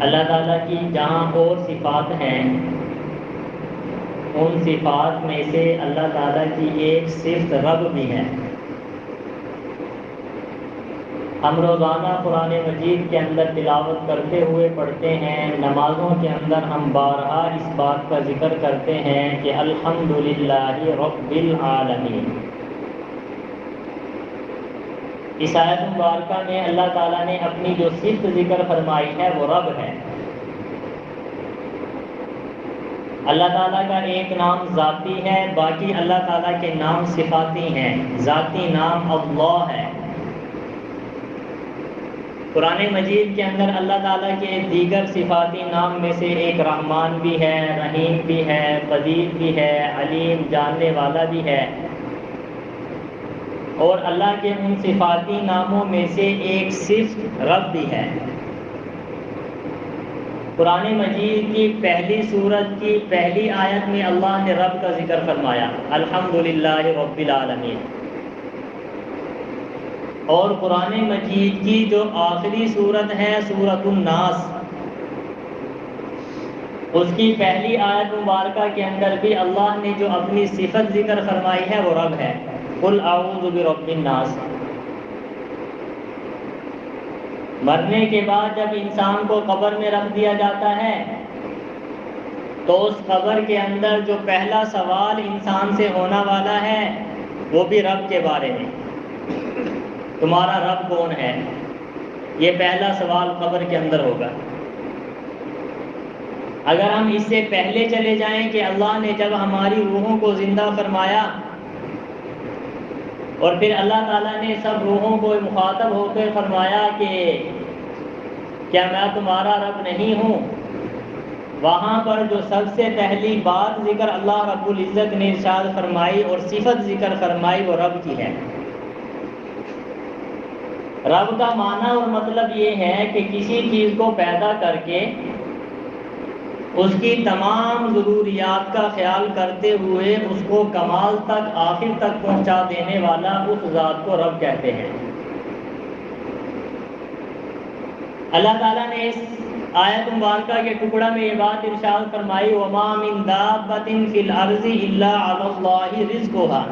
اللہ تعالیٰ کی جہاں اور صفات ہیں، ان صفات میں سے اللہ تعالیٰ کی ایک صفت رب بھی ہے۔ ہم روزانہ قرآن مجید کے اندر تلاوت کرتے ہوئے پڑھتے ہیں، نمازوں کے اندر ہم بارہا اس بات کا ذکر کرتے ہیں کہ الحمدللہ رب العالمین۔ اس آیت مبارکہ میں اللہ تعالیٰ نے اپنی جو صفت ذکر فرمائی ہے وہ رب ہے۔ اللہ تعالیٰ کا ایک نام ذاتی ہے، باقی اللہ تعالیٰ کے نام صفاتی ہیں۔ ذاتی نام اللہ ہے۔ قرآن مجید کے اندر اللہ تعالیٰ کے دیگر صفاتی نام میں سے ایک رحمان بھی ہے، رحیم بھی ہے، قدیر بھی ہے، علیم جاننے والا بھی ہے، اور اللہ کے ان صفاتی ناموں میں سے ایک صفت رب بھی ہے۔ قرآن مجید کی پہلی سورت کی پہلی آیت میں اللہ نے رب کا ذکر فرمایا، الحمدللہ رب العالمین۔ اور قرآن مجید کی جو آخری سورت ہے سورۃ الناس، اس کی پہلی آیت مبارکہ کے اندر بھی اللہ نے جو اپنی صفت ذکر فرمائی ہے وہ رب ہے، قل اعوذ برب الناس۔ مرنے کے بعد جب انسان کو قبر میں رکھ دیا جاتا ہے تو اس قبر کے اندر جو پہلا سوال انسان سے ہونا والا ہے وہ بھی رب کے بارے میں، تمہارا رب کون ہے؟ یہ پہلا سوال قبر کے اندر ہوگا۔ اگر ہم اس سے پہلے چلے جائیں کہ اللہ نے جب ہماری روحوں کو زندہ فرمایا اور پھر اللہ تعالیٰ نے سب روحوں کو مخاطب ہو کر فرمایا کہ کیا میں تمہارا رب نہیں ہوں، وہاں پر جو سب سے پہلی بات ذکر اللہ رب العزت نے ارشاد فرمائی اور صفت ذکر فرمائی وہ رب کی ہے۔ رب کا معنی اور مطلب یہ ہے کہ کسی چیز کو پیدا کر کے اس کی تمام ضروریات کا خیال کرتے ہوئے اس کو کمال تک آخر تک پہنچا دینے والا اس ذات کو رب کہتے ہیں۔ اللہ تعالیٰ نے اس آیت مبارکہ کے ٹکڑا میں یہ بات ارشاد فرمائی، وَمَا مِن دَابَّةٍ فِي الْأَرْضِ إِلَّا عَلَى اللَّهِ رِزْقُهَا،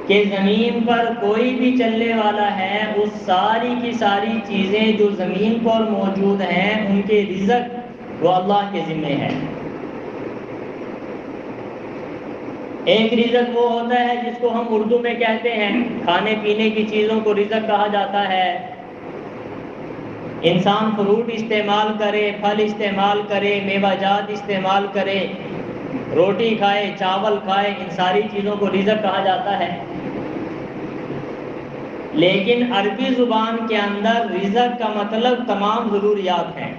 کہ زمین پر کوئی بھی چلنے والا ہے، اس ساری کی ساری چیزیں جو زمین پر موجود ہیں ان کے رزق وہ اللہ کے ذمہ ہے۔ ایک رزق وہ ہوتا ہے جس کو ہم اردو میں کہتے ہیں، کھانے پینے کی چیزوں کو رزق کہا جاتا ہے۔ انسان فروٹ استعمال کرے، پھل استعمال کرے، میوہ جات استعمال کرے، روٹی کھائے، چاول کھائے، ان ساری چیزوں کو رزق کہا جاتا ہے۔ لیکن عربی زبان کے اندر رزق کا مطلب تمام ضروریات ہیں۔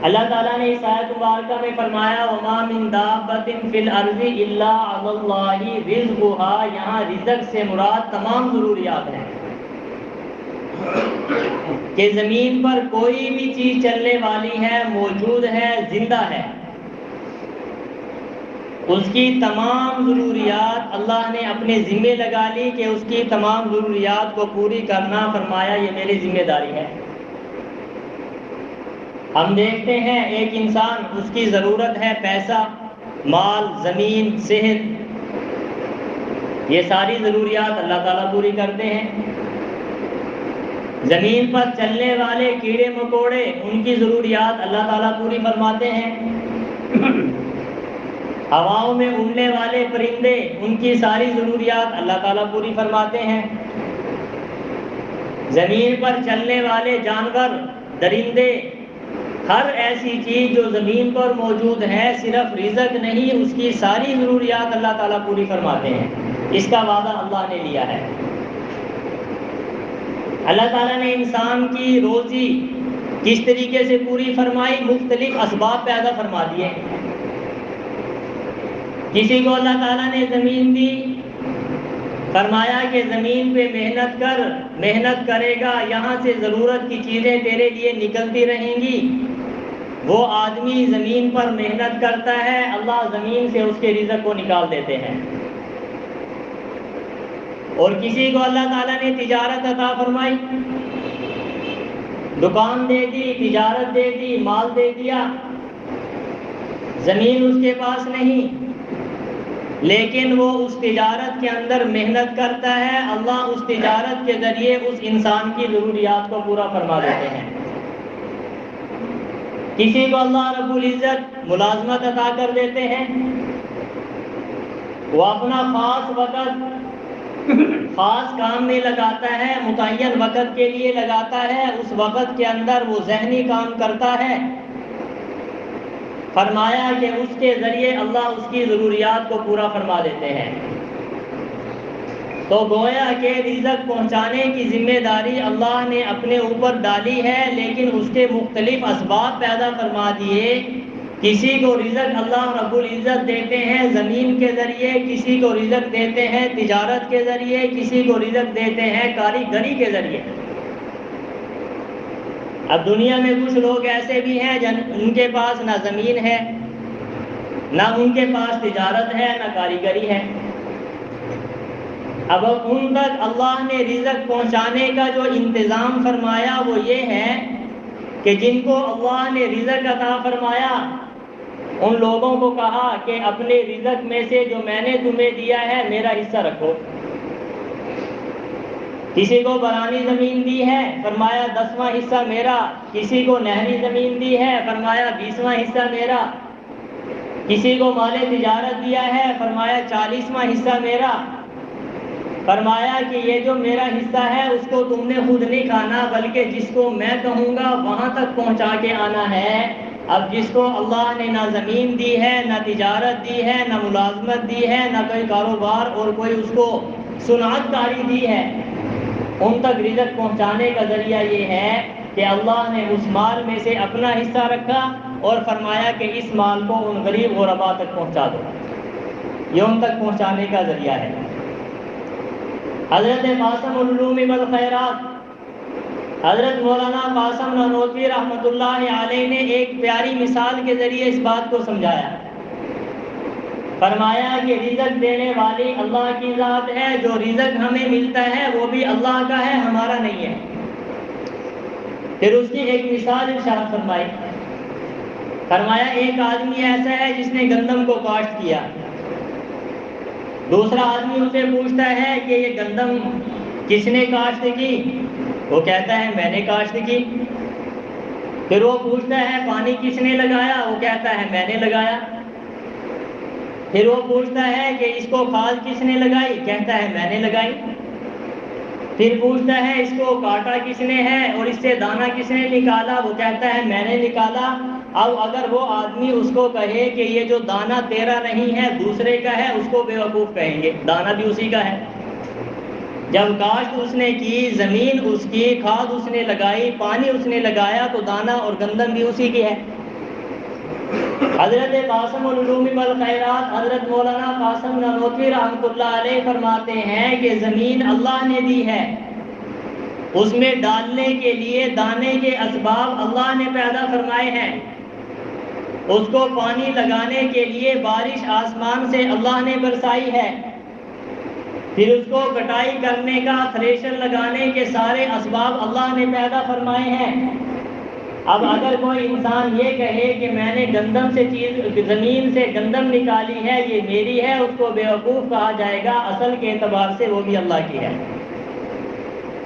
اللہ تعالیٰ نے اس آیت مبارکہ میں فرمایا وَمَا مِن دَابَّةٍ فِي الْأَرْضِ إِلَّا عَلَى اللَّهِ رِزْقُهَا، یہاں رزق سے مراد تمام ضروریات ہیں، کہ زمین پر کوئی بھی چیز چلنے والی ہے، موجود ہے، زندہ ہے، اس کی تمام ضروریات اللہ نے اپنے ذمہ لگا لی کہ اس کی تمام ضروریات کو پوری کرنا، فرمایا یہ میری ذمہ داری ہے۔ ہم دیکھتے ہیں ایک انسان، اس کی ضرورت ہے پیسہ، مال، زمین، صحت، یہ ساری ضروریات اللہ تعالیٰ پوری کرتے ہیں۔ زمین پر چلنے والے کیڑے مکوڑے، ان کی ضروریات اللہ تعالیٰ پوری فرماتے ہیں۔ ہواؤں میں اڑنے والے پرندے، ان کی ساری ضروریات اللہ تعالیٰ پوری فرماتے ہیں۔ زمین پر چلنے والے جانور، درندے، ہر ایسی چیز جو زمین پر موجود ہے، صرف رزق نہیں، اس کی ساری ضروریات اللہ تعالیٰ پوری فرماتے ہیں۔ اس کا وعدہ اللہ نے لیا ہے۔ اللہ تعالیٰ نے انسان کی روزی کس طریقے سے پوری فرمائی؟ مختلف اسباب پیدا فرما دیے۔ کسی کو اللہ تعالیٰ نے زمین دی، فرمایا کہ زمین پہ محنت کر، محنت کرے گا، یہاں سے ضرورت کی چیزیں تیرے لیے نکلتی رہیں گی۔ وہ آدمی زمین پر محنت کرتا ہے، اللہ زمین سے اس کے رزق کو نکال دیتے ہیں۔ اور کسی کو اللہ تعالیٰ نے تجارت عطا فرمائی، دکان دے دی، تجارت دے دی، مال دے دیا، زمین اس کے پاس نہیں، لیکن وہ اس تجارت کے اندر محنت کرتا ہے، اللہ اس تجارت کے ذریعے اس انسان کی ضروریات کو پورا فرما دیتے ہیں۔ کسی کو اللہ رب العزت ملازمت عطا کر دیتے ہیں، وہ اپنا خاص وقت خاص کام میں لگاتا ہے، متعین وقت کے لیے لگاتا ہے، اس وقت کے اندر وہ ذہنی کام کرتا ہے، فرمایا کہ اس کے ذریعے اللہ اس کی ضروریات کو پورا فرما دیتے ہیں۔ تو گویا کہ رزق پہنچانے کی ذمہ داری اللہ نے اپنے اوپر ڈالی ہے، لیکن اس کے مختلف اسباب پیدا فرما دیے۔ کسی کو رزق اللہ رب العزت دیتے ہیں زمین کے ذریعے، کسی کو رزق دیتے ہیں تجارت کے ذریعے، کسی کو رزق دیتے ہیں کاریگری کے ذریعے۔ اب دنیا میں کچھ لوگ ایسے بھی ہیں جن ان کے پاس نہ زمین ہے، نہ ان کے پاس تجارت ہے، نہ کاریگری ہے۔ اب ان تک اللہ نے رزق پہنچانے کا جو انتظام فرمایا وہ یہ ہے کہ جن کو اللہ نے رزق عطا فرمایا ان لوگوں کو کہا کہ اپنے رزق میں سے جو میں نے تمہیں دیا ہے میرا حصہ رکھو۔ کسی کو برانی زمین دی ہے، فرمایا 10واں حصہ میرا، کسی کو نہری زمین دی ہے، فرمایا 20واں حصہ میرا، کسی کو مال تجارت دیا ہے، فرمایا 40واں حصہ میرا، فرمایا کہ یہ جو میرا حصہ ہے اس کو تم نے خود نہیں کھانا بلکہ جس کو میں کہوں گا وہاں تک پہنچا کے آنا ہے۔ اب جس کو اللہ نے نہ زمین دی ہے، نہ تجارت دی ہے، نہ ملازمت دی ہے، نہ کوئی کاروبار اور کوئی اس کو صنعت کاری دی ہے، ان تک رزق پہنچانے کا ذریعہ یہ ہے کہ اللہ نے اس مال میں سے اپنا حصہ رکھا اور فرمایا کہ اس مال کو ان غریب غربا تک پہنچا دو۔ یہ ان تک پہنچانے کا ذریعہ ہے۔ حضرت قاسم العلوم والخیرات حضرت مولانا قاسم نانوتوی رحمۃ اللہ علیہ نے ایک پیاری مثال کے ذریعے اس بات کو سمجھایا۔ فرمایا کہ رزق دینے والی اللہ کی ذات ہے، جو رزق ہمیں ملتا ہے وہ بھی اللہ کا ہے، ہمارا نہیں ہے۔ پھر اس کی ایک مثال ارشاد فرمائی، فرمایا ایک آدمی ایسا ہے جس نے گندم کو کاشت کیا، دوسرا آدمی اسے پوچھتا ہے کہ یہ گندم کس نے کاشت کی؟ وہ کہتا ہے میں نے کاشت کی۔ پھر وہ پوچھتا ہے پانی کس نے لگایا؟ وہ کہتا ہے میں نے لگایا۔ پھر وہ پوچھتا ہے کہ اس کو کھاد کس نے لگائی؟ کہتا ہے میں نے لگائی۔ پھر پوچھتا ہے اس کو کاٹا کس نے ہے اور اس سے دانا کس نے نکالا؟ وہ کہتا ہے میں نے نکالا۔ اب اگر وہ آدمی اس کو کہے کہ یہ جو دانا تیرا نہیں ہے دوسرے کا ہے، اس کو بیوقوف کہیں گے، دانا بھی اسی کا ہے۔ جب کاشت اس نے کی، زمین اس کی، کھاد اس نے لگائی، پانی اس نے لگایا، تو دانا اور گندم بھی اسی کی ہے۔ حضرت قاسم العلوم والخیرات حضرت مولانا قاسم نانوتوی رحمۃ اللہ علیہ فرماتے ہیں کہ زمین اللہ نے دی ہے، اس میں ڈالنے کے لیے دانے کے اسباب اللہ نے پیدا فرمائے ہیں، اس کو پانی لگانے کے لیے بارش آسمان سے اللہ نے برسائی ہے، پھر اس کو کٹائی کرنے کا تھریشر لگانے کے سارے اسباب اللہ نے پیدا فرمائے ہیں۔ اب اگر کوئی انسان یہ کہے کہ میں نے گندم سے زمین سے گندم نکالی ہے، یہ میری ہے، اس کو بیوقوف کہا جائے گا، اصل کے اعتبار سے وہ بھی اللہ کی ہے۔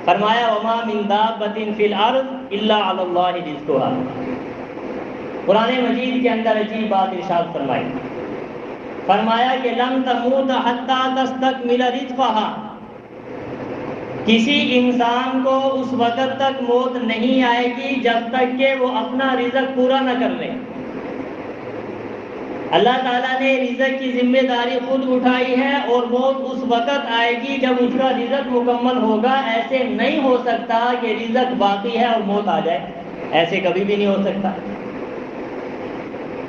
فرمایا وما من دابۃ فی الارض الا علی اللہ رزقها۔ قرآن مجید کے اندر عجیب بات ارشاد فرمائی، فرمایا کہ لن تموت حتی تستکمل رزقها، کسی انسان کو اس وقت تک موت نہیں آئے گی جب تک کہ وہ اپنا رزق پورا نہ کر لے۔ اللہ تعالیٰ نے رزق کی ذمہ داری خود اٹھائی ہے اور موت اس وقت آئے گی جب اس کا رزق مکمل ہوگا۔ ایسے نہیں ہو سکتا کہ رزق باقی ہے اور موت آ جائے، ایسے کبھی بھی نہیں ہو سکتا۔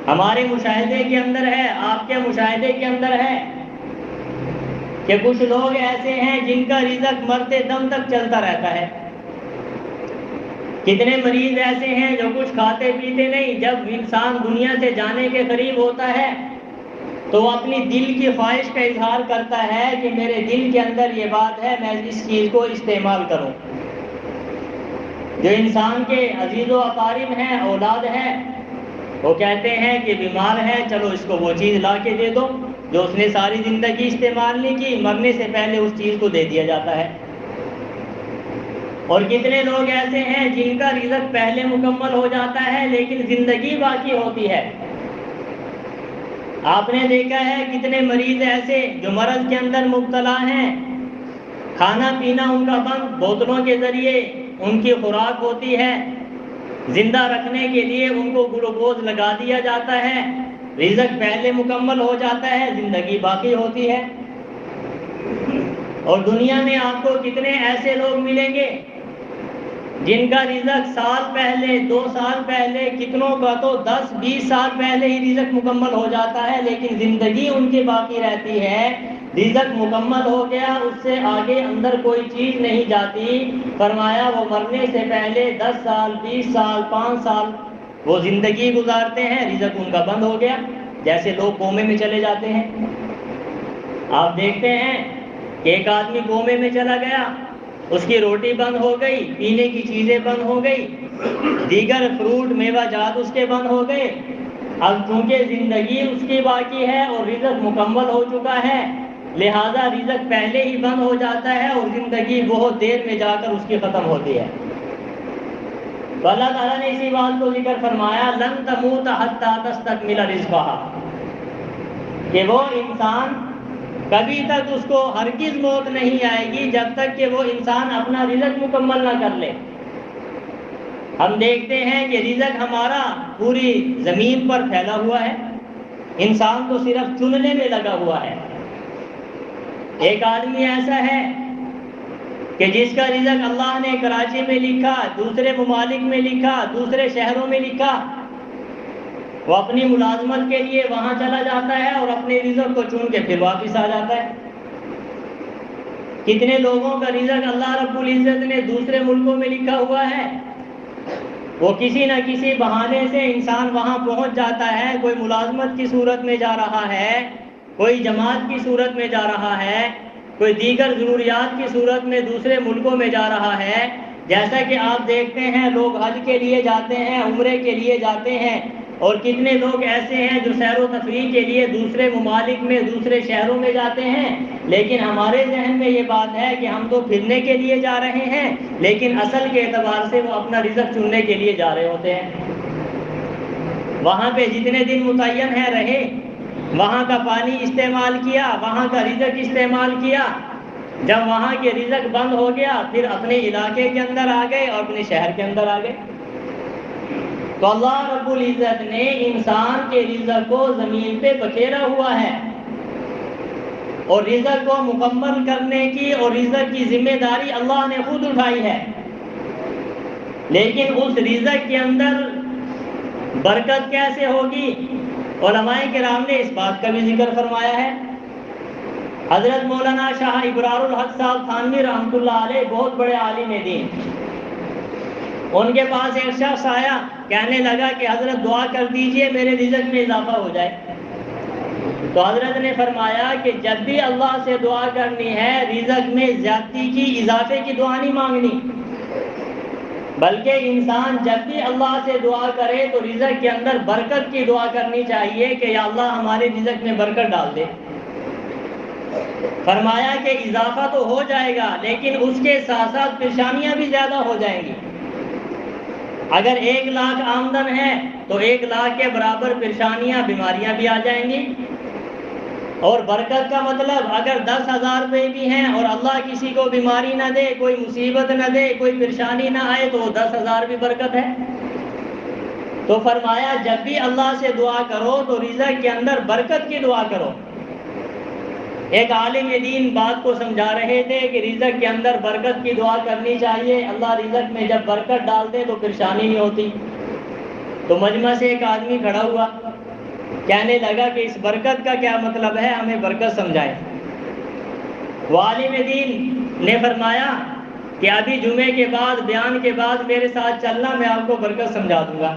ہمارے مشاہدے کے اندر ہے، آپ کے مشاہدے کے اندر ہے کہ کچھ لوگ ایسے ہیں جن کا رزق مرتے دم تک چلتا رہتا ہے۔ کتنے مریض ایسے ہیں جو کچھ کھاتے پیتے نہیں، جب انسان دنیا سے جانے کے قریب ہوتا ہے تو وہ اپنی دل کی خواہش کا اظہار کرتا ہے کہ میرے دل کے اندر یہ بات ہے، میں اس چیز کو استعمال کروں۔ جو انسان کے عزیز و اقارب ہیں، اولاد ہیں، وہ کہتے ہیں کہ بیمار ہے، چلو اس کو وہ چیز لا کے دے دو جو اس نے ساری زندگی استعمال نہیں کی، مرنے سے پہلے اس چیز کو دے دیا جاتا ہے۔ اور کتنے لوگ ایسے ہیں جن کا رزق پہلے مکمل ہو جاتا ہے لیکن زندگی باقی ہوتی ہے۔ آپ نے دیکھا ہے کتنے مریض ایسے جو مرض کے اندر مبتلا ہیں، کھانا پینا ان کا بند، بوتلوں کے ذریعے ان کی خوراک ہوتی ہے، زندہ رکھنے کے لیے ان کو گلوکوز لگا دیا جاتا ہے، رزق پہلے مکمل ہو جاتا ہے، زندگی باقی ہوتی ہے۔ اور دنیا میں آپ کو کتنے ایسے لوگ ملیں گے جن کا رزق سال پہلے، 2 سال پہلے، کتنوں کا تو 10-20 سال پہلے ہی رزق مکمل ہو جاتا ہے، لیکن زندگی ان کی باقی رہتی ہے۔ رزق مکمل ہو گیا، اس سے آگے اندر کوئی چیز نہیں جاتی۔ فرمایا وہ مرنے سے پہلے 10 سال، 20 سال، 5 سال وہ زندگی گزارتے ہیں، رزق ان کا بند ہو گیا، جیسے لوگ کومے میں چلے جاتے ہیں۔ آپ دیکھتے ہیں کہ ایک آدمی کومے میں چلا گیا، اس کی روٹی بند ہو گئی، پینے کی چیزیں بند ہو گئی، دیگر فروٹ میوہ جات اس کے بند ہو گئے۔ اب چونکہ زندگی اس کی باقی ہے اور رزق مکمل ہو چکا ہے، لہذا رزق پہلے ہی بند ہو جاتا ہے اور زندگی بہت دیر میں جا کر اس کی ختم ہوتی ہے۔ تو اللہ تعالیٰ نے اسی بات کو ذکر فرمایا، لن تموت حتی تستکمل رزقھا، کہ وہ انسان کبھی تک اس کو ہرگز موت نہیں آئے گی جب تک کہ وہ انسان اپنا رزق مکمل نہ کر لے۔ ہم دیکھتے ہیں کہ رزق ہمارا پوری زمین پر پھیلا ہوا ہے، انسان تو صرف چننے میں لگا ہوا ہے۔ ایک آدمی ایسا ہے کہ جس کا رزق اللہ نے کراچی میں لکھا، دوسرے ممالک میں لکھا، دوسرے شہروں میں لکھا، وہ اپنی ملازمت کے لیے وہاں چلا جاتا ہے اور اپنے رزق کو چن کے پھر واپس آ جاتا ہے۔ کتنے لوگوں کا رزق اللہ رب العزت نے دوسرے ملکوں میں لکھا ہوا ہے، وہ کسی نہ کسی بہانے سے انسان وہاں پہنچ جاتا ہے، کوئی ملازمت کی صورت میں جا رہا ہے، کوئی جماعت کی صورت میں جا رہا ہے، کوئی دیگر ضروریات کی صورت میں دوسرے ملکوں میں جا رہا ہے۔ جیسا کہ آپ دیکھتے ہیں لوگ حج کے لیے جاتے ہیں، عمرے کے لیے جاتے ہیں، اور کتنے لوگ ایسے ہیں جو سیر و تفریح کے لیے دوسرے ممالک میں، دوسرے شہروں میں جاتے ہیں، لیکن ہمارے ذہن میں یہ بات ہے کہ ہم تو پھرنے کے لیے جا رہے ہیں، لیکن اصل کے اعتبار سے وہ اپنا رزق چننے کے لیے جا رہے ہوتے ہیں۔ وہاں پہ جتنے دن متعین ہے رہے، وہاں کا پانی استعمال کیا، وہاں کا رزق استعمال کیا، جب وہاں کے رزق بند ہو گیا پھر اپنے علاقے کے اندر آ گئے اور اپنے شہر کے اندر آ گئے۔ تو اللہ رب العزت نے انسان کے رزق کو زمین پہ بکھیرا ہوا ہے، اور رزق کو مکمل کرنے کی اور رزق کی ذمہ داری اللہ نے خود اٹھائی ہے، لیکن اس رزق کے اندر برکت کیسے ہوگی؟ علماء کرام نے اس بات کا بھی ذکر فرمایا ہے۔ حضرت مولانا شاہ ابرار الحق صاحب تھانوی رحمۃ اللہ علیہ بہت بڑے عالم دین، ان کے پاس ایک شخص آیا، کہنے لگا کہ حضرت دعا کر دیجئے میرے رزق میں اضافہ ہو جائے۔ تو حضرت نے فرمایا کہ جب بھی اللہ سے دعا کرنی ہے، رزق میں زیادتی کی، اضافے کی دعا نہیں مانگنی، بلکہ انسان جب بھی اللہ سے دعا کرے تو رزق کے اندر برکت کی دعا کرنی چاہیے کہ یا اللہ ہمارے رزق میں برکت ڈال دے۔ فرمایا کہ اضافہ تو ہو جائے گا لیکن اس کے ساتھ ساتھ پریشانیاں بھی زیادہ ہو جائیں گی۔ اگر 1 لاکھ آمدن ہے تو 1 لاکھ کے برابر پریشانیاں، بیماریاں بھی آ جائیں گی۔ اور برکت کا مطلب اگر 10,000 روپے بھی ہیں اور اللہ کسی کو بیماری نہ دے، کوئی مصیبت نہ دے، کوئی پریشانی نہ آئے تو وہ 10,000 بھی برکت ہے۔ تو فرمایا جب بھی اللہ سے دعا کرو تو رزق کے اندر برکت کی دعا کرو۔ ایک عالم دین بات کو سمجھا رہے تھے کہ رزق کے اندر برکت کی دعا کرنی چاہیے، اللہ رزق میں جب برکت ڈال دے تو پریشانی نہیں ہوتی۔ تو مجمع سے ایک آدمی کھڑا ہوا، کہنے لگا کہ اس برکت کا کیا مطلب ہے، ہمیں برکت سمجھائیں۔ وہ عالم دین نے فرمایا کہ ابھی جمعے کے بعد، بیان کے بعد میرے ساتھ چلنا، میں آپ کو برکت سمجھا دوں گا۔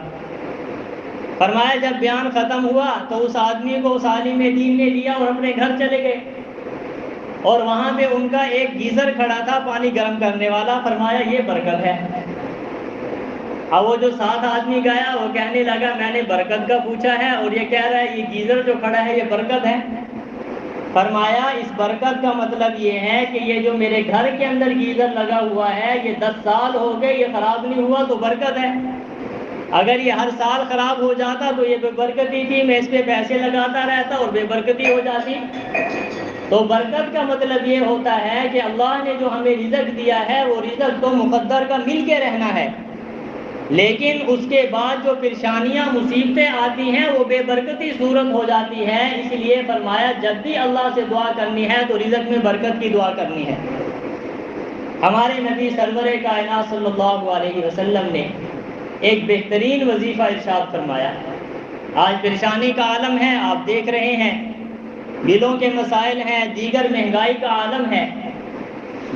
فرمایا جب بیان ختم ہوا تو اس آدمی کو اس عالم دین نے لیا اور اپنے گھر چلے گئے، اور وہاں پہ ان کا ایک گیزر کھڑا تھا پانی گرم کرنے والا۔ فرمایا یہ برکت ہے۔ اب وہ جو ساتھ آدمی گیا وہ کہنے لگا میں نے برکت کا پوچھا ہے اور یہ کہہ رہا ہے یہ گیزر جو کھڑا ہے یہ برکت ہے۔ فرمایا اس برکت کا مطلب یہ ہے کہ یہ جو میرے گھر کے اندر گیزر لگا ہوا ہے یہ 10 سال ہو گئے یہ خراب نہیں ہوا تو برکت ہے، اگر یہ ہر سال خراب ہو جاتا تو یہ بے برکتی تھی، میں اس پہ پیسے لگاتا رہتا اور بے برکتی ہو جاتی۔ تو برکت کا مطلب یہ ہوتا ہے کہ اللہ نے جو ہمیں رزق دیا ہے وہ رزق تو مقدر کا مل کے رہنا ہے، لیکن اس کے بعد جو پریشانیاں مصیبتیں آتی ہیں وہ بے برکتی صورت ہو جاتی ہے۔ اس لیے فرمایا جب بھی اللہ سے دعا کرنی ہے تو رزق میں برکت کی دعا کرنی ہے۔ ہمارے نبی سرور کائنات صلی اللہ علیہ وسلم نے ایک بہترین وظیفہ ارشاد فرمایا۔ آج پریشانی کا عالم ہے، آپ دیکھ رہے ہیں بلوں کے مسائل ہیں، دیگر مہنگائی کا عالم ہے،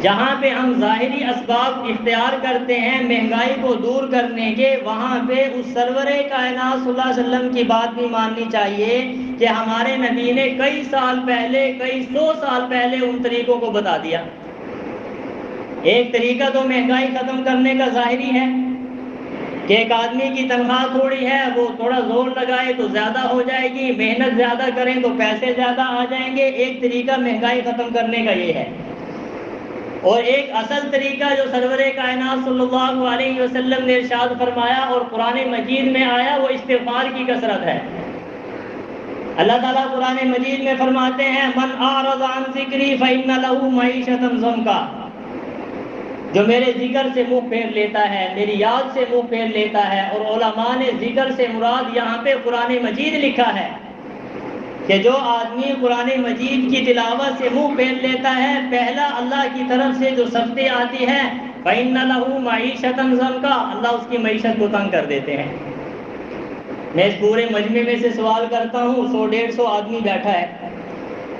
جہاں پہ ہم ظاہری اسباب اختیار کرتے ہیں مہنگائی کو دور کرنے کے، وہاں پہ اس سرور کائنات صلی اللہ علیہ وسلم کی بات بھی ماننی چاہیے کہ ہمارے نبی نے کئی سال پہلے، کئی 100 سال پہلے ان طریقوں کو بتا دیا۔ ایک طریقہ تو مہنگائی ختم کرنے کا ظاہری ہے کہ ایک آدمی کی تنخواہ تھوڑی ہے، وہ تھوڑا زور لگائے تو زیادہ ہو جائے گی، محنت زیادہ کریں تو پیسے زیادہ آ جائیں گے۔ ایک طریقہ مہنگائی ختم کرنے کا یہ ہے، اور ایک اصل طریقہ جو سرور کائنات صلی اللہ علیہ وسلم نے ارشاد فرمایا اور قرآن مجید میں آیا وہ استغفار کی کثرت ہے۔ اللہ تعالیٰ قرآن مجید میں فرماتے ہیں من اعرض عن ذکری فإن له معیشۃ ضنکا، جو میرے ذکر سے منہ پھیر لیتا ہے، میری یاد سے منہ پھیر لیتا ہے، اور علماء نے ذکر سے مراد یہاں پہ قرآن مجید لکھا ہے کہ جو آدمی قرآن مجید کی تلاوت سے منہ پھیر لیتا ہے، پہلا اللہ کی طرف سے جو سختی آتی ہے فَإِنَّ لَهُ مَعِيشَةً ضَنْكَا، اللہ اس کی معیشت کو تنگ کر دیتے ہیں۔ میں اس پورے مجمع میں سے سوال کرتا ہوں، 100-150 آدمی بیٹھا ہے،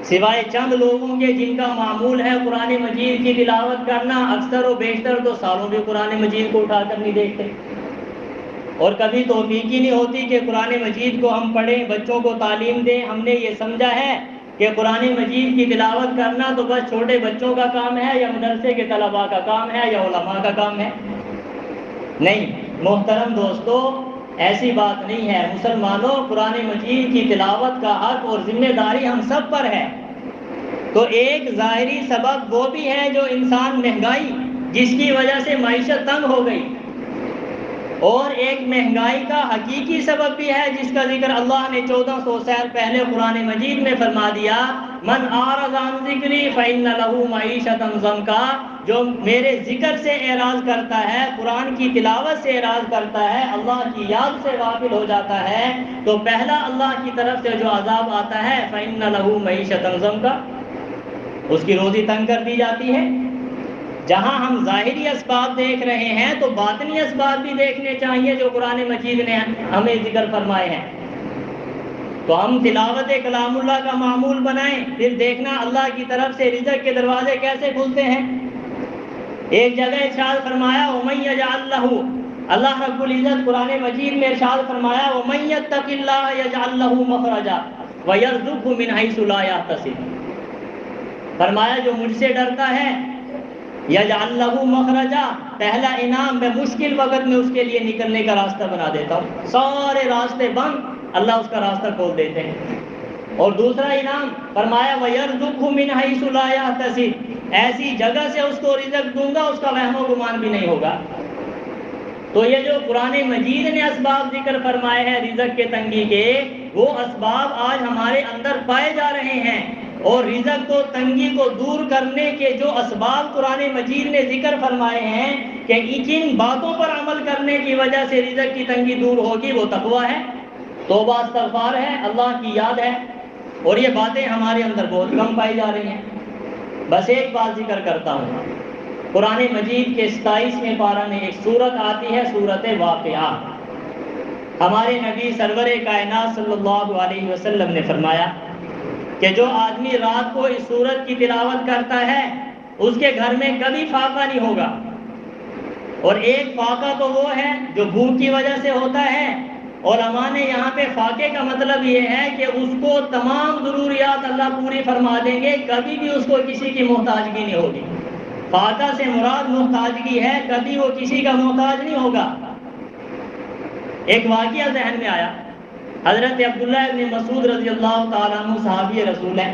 سوائے چند لوگوں کے جن کا معمول ہے قرآن مجید کی تلاوت کرنا، اکثر و بیشتر تو سالوں بھی قرآن مجید کو اٹھا کر نہیں دیکھتے، اور کبھی توفیق ہی نہیں ہوتی کہ قرآن مجید کو ہم پڑھیں، بچوں کو تعلیم دیں۔ ہم نے یہ سمجھا ہے کہ قرآن مجید کی تلاوت کرنا تو بس چھوٹے بچوں کا کام ہے، یا مدرسے کے طلباء کا کام ہے، یا علماء کا کام ہے۔ نہیں محترم دوستو، ایسی بات نہیں ہے۔ مسلمانوں، قرآن مجید کی تلاوت کا حق اور ذمہ داری ہم سب پر ہے۔ تو ایک ظاہری سبب وہ بھی ہے جو انسان مہنگائی جس کی وجہ سے معیشت تنگ ہو گئی، اور ایک مہنگائی کا حقیقی سبب بھی ہے جس کا ذکر اللہ نے 1400 سال پہلے قرآن مجید میں فرما دیا، من اعرض عن ذکری فإن له معیشۃ ضنکا، جو میرے ذکر سے اعراض کرتا ہے، قرآن کی تلاوت سے اعراض کرتا ہے، اللہ کی یاد سے غافل ہو جاتا ہے، تو پہلا اللہ کی طرف سے جو عذاب آتا ہے فإن له معیشۃ ضنکا، اس کی روزی تنگ کر دی جاتی ہے۔ جہاں ہم ظاہری اسباب دیکھ رہے ہیں تو باطنی اسباب بھی دیکھنے چاہیے جو قرآن مجید نے ہمیں ذکر فرمائے ہیں۔ تو ہم تلاوت کلام اللہ کا معمول بنائیں، پھر دیکھنا اللہ کی طرف سے رزق کے دروازے کیسے کھلتے ہیں۔ ایک جگہ ارشاد فرمایا وَمَن يَجْعَل لَّهُ، اللہ رب العزت قرآن مجید میں ارشاد فرمایا وَمَن يَتَّقِ اللَّهَ يَجْعَل لَّهُ مَخْرَجًا وَيَرْزُقْهُ مِنْ حَيْثُ لَا يَحْتَسِبُ، فرمایا جو مجھ سے ڈرتا ہے یجعل لہ مخرجا، پہلا انعام میں مشکل وقت میں اس کے لیے نکلنے کا راستہ بنا دیتا ہوں، سارے راستے بند اللہ اس کا راستہ کھول دیتے ہیں۔ اور دوسرا انعام فرمایا وَيَرْزُقْهُ مِنْ حَيْثُ لَا يَحْتَسِبُ، ایسی جگہ سے اس کو رزق دوں گا اس کا وہم و گمان بھی نہیں ہوگا۔ تو یہ جو قرآن مجید نے اسباب ذکر فرمائے ہیں رزق کے تنگی کے، وہ اسباب آج ہمارے اندر پائے جا رہے ہیں، اور رزق کو تنگی کو دور کرنے کے جو اسباب قرآن مجید نے ذکر فرمائے ہیں کہ جن باتوں پر عمل کرنے کی وجہ سے رزق کی تنگی دور ہوگی، وہ تقویٰ ہے، توبہ استغفار ہے، اللہ کی یاد ہے، اور یہ باتیں ہمارے اندر بہت کم پائی جا رہی ہیں۔ بس ایک بات ذکر کرتا ہوں، قرآن مجید کے 27ویں پارہ میں ایک سورت آتی ہے، سورت واقعہ۔ ہمارے نبی سرور کائنات صلی اللہ علیہ وسلم نے فرمایا کہ جو آدمی رات کو اس سورت کی تلاوت کرتا ہے اس کے گھر میں کبھی فاقہ نہیں ہوگا، اور ایک فاقہ تو وہ ہے جو بھوک کی وجہ سے ہوتا ہے، علماء نے یہاں پہ فاقے کا مطلب یہ ہے کہ اس کو تمام ضروریات اللہ پوری فرما دیں گے، کبھی بھی اس کو کسی کی محتاجگی نہیں ہوگی۔ فاقہ سے مراد محتاجگی ہے، کبھی وہ کسی کا محتاج نہیں ہوگا۔ ایک واقعہ ذہن میں آیا، حضرت عبداللہ ابن مسعود رضی اللہ تعالیٰ عنہ صحابی رسول ہیں،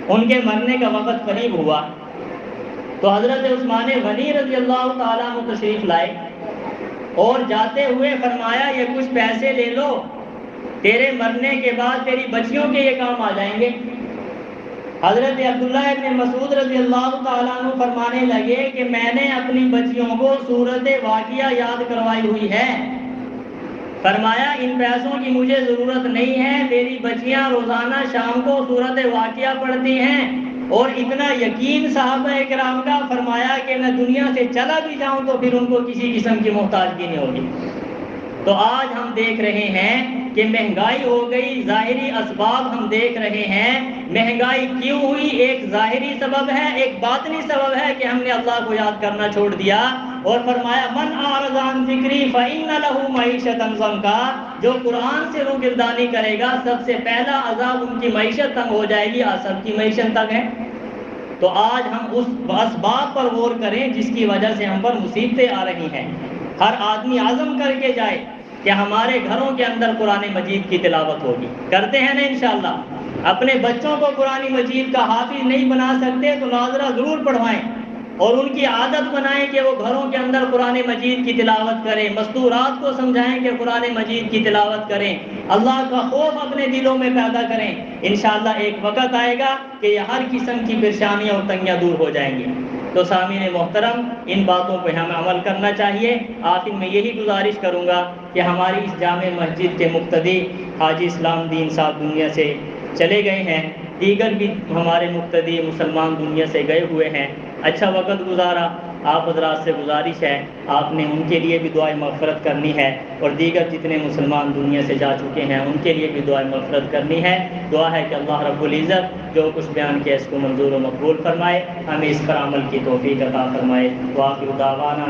ان کے مرنے کا وقت قریب ہوا تو حضرت عثمان غنی رضی اللہ تعالیٰ عنہ تشریف لائے اور جاتے ہوئے فرمایا یہ کچھ پیسے لے لو، تیرے مرنے کے بعد تیری بچیوں کے یہ کام آ جائیں گے۔ حضرت عبداللہ ابن مسعود رضی اللہ تعالیٰ عنہ فرمانے لگے کہ میں نے اپنی بچیوں کو سورت واقعہ یاد کروائی ہوئی ہے، فرمایا ان پیسوں کی مجھے ضرورت نہیں ہے، میری بچیاں روزانہ شام کو سورت واقعہ پڑھتی ہیں، اور اتنا یقین صحابہ کرام کا، فرمایا کہ میں دنیا سے چلا بھی جاؤں تو پھر ان کو کسی قسم کی محتاجگی نہیں ہوگی۔ تو آج ہم دیکھ رہے ہیں کہ مہنگائی ہو گئی، ظاہری اسباب ہم دیکھ رہے ہیں۔ مہنگائی کیوں ہوئی؟ ایک ظاہری سبب ہے، ایک باطنی سبب ہے کہ ہم نے اللہ کو یاد کرنا چھوڑ دیا، اور فرمایا من اعرض عن ذکری فإن له معیشۃ ضنکا، جو قرآن سے روگردانی کرے گا سب سے پہلا عذاب ان کی معیشت تنگ ہو جائے گی۔ آج سب کی معیشت تنگ ہے، تو آج ہم اس اسباب پر غور کریں جس کی وجہ سے ہم پر مصیبتیں آ رہی ہیں۔ ہر آدمی عزم کر کے جائے کہ ہمارے گھروں کے اندر قرآن مجید کی تلاوت ہوگی، کرتے ہیں نا انشاءاللہ۔ اپنے بچوں کو قرآن مجید کا حافظ نہیں بنا سکتے تو ناظرہ ضرور پڑھوائیں، اور ان کی عادت بنائیں کہ وہ گھروں کے اندر قرآن مجید کی تلاوت کریں، مستورات کو سمجھائیں کہ قرآن مجید کی تلاوت کریں، اللہ کا خوف اپنے دلوں میں پیدا کریں۔ انشاءاللہ ایک وقت آئے گا کہ یہ ہر قسم کی پریشانیاں اور تنگیاں دور ہو جائیں گی۔ تو سامعین محترم، ان باتوں پہ ہمیں عمل کرنا چاہیے۔ آخر میں یہی گزارش کروں گا کہ ہماری اس جامع مسجد کے مقتدی حاجی اسلام دین صاحب دنیا سے چلے گئے ہیں، دیگر بھی ہمارے مقتدی مسلمان دنیا سے گئے ہوئے ہیں، اچھا وقت گزارا۔ آپ حضرات سے گزارش ہے آپ نے ان کے لیے بھی دعائیں مغفرت کرنی ہے، اور دیگر جتنے مسلمان دنیا سے جا چکے ہیں ان کے لیے بھی دعائیں مغفرت کرنی ہے۔ دعا ہے کہ اللہ رب العزت جو کچھ بیان کیا اس کو منظور و مقبول فرمائے، ہمیں اس پر عمل کی توفیق عطا فرمائے۔ وآخر دعوانا